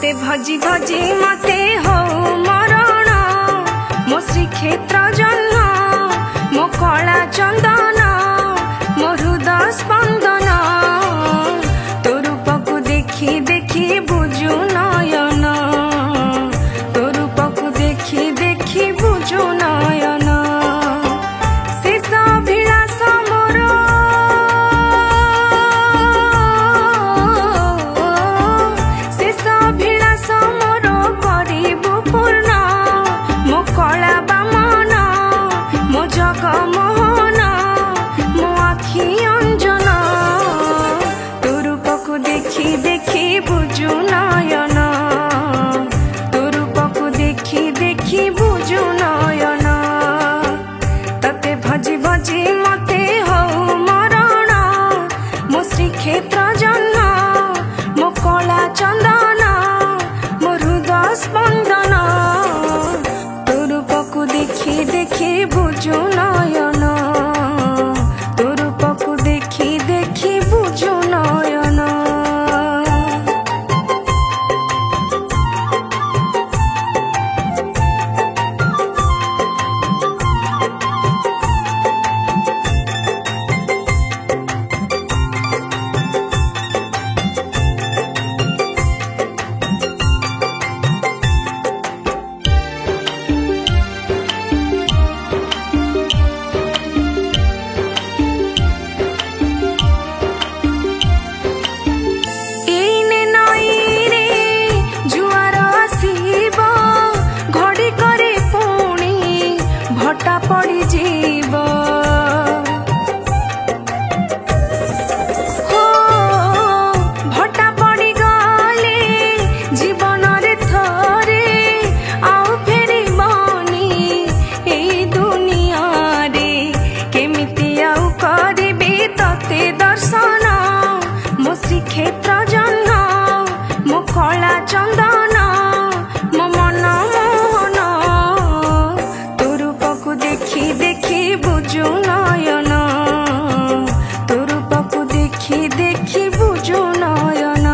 तते भजी भजी मते हो मरण मो श्रीक्षेत्र जन्म मो कला चंदन मो हृदय स्पंदन तो रूप को देखी देखी बुझु नयन तो रूप को देखी देखी बुझु नयन शेष अभिलाष मोर शेष अभिलाष मोर करिबु पूर्ण मो कला बामन मो जगमोहन मो आखि अंजन तो रूप को देखी देखी बुझु नयन तो रूप को देखी देखी बुझु नयन तते भजी भजी मते हो मरण मो श्रीक्षेत्र जन्म मो कला चंदन मो हृदय स्पंदन तो रूप को देखी देखी बुझु नयन तो रूप को देखी देखी बुझु नयन एने नई रे जुआर आसीब घड़ी करे पुणी भटा पड़ी जीव हो भटा पड़ी गले जीवन रे थरे आउ फेरी बनी एई दुनिया रे केमिति आउ करिबे तते दर्शन मो श्रीक्षेत्र जन्म मो कला चंदन मो मन मोहन तो रूप को देखी देखी बुझु नयन तो रूप को देखी देखी बुझु नयन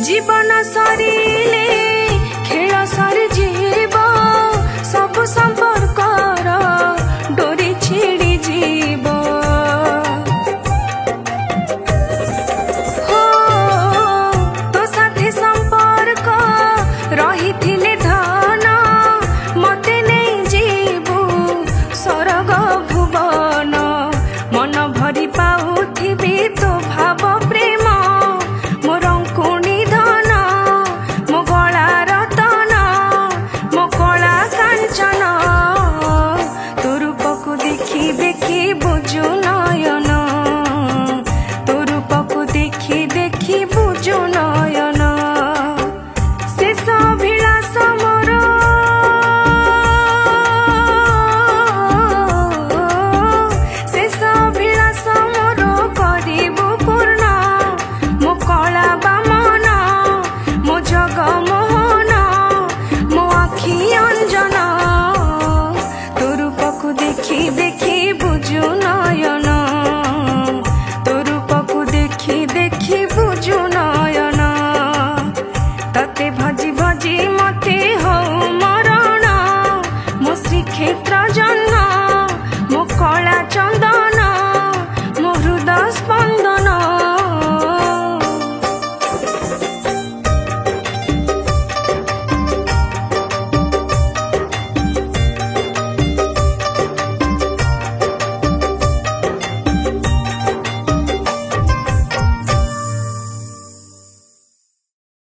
जीवन सरिले खेल सरी जीव सब संपर्कर डोरी छिड़ी जीव हो तो साथी संपर्क रही थिले धन मते नहीं जीवु स्वर्ग भुवन मन भरी पाउथिबी तो भाव प्रेम मोर अंकुणी धन मो गला रतन मो कला कांचन तो रूप को देखी देखी बुझु न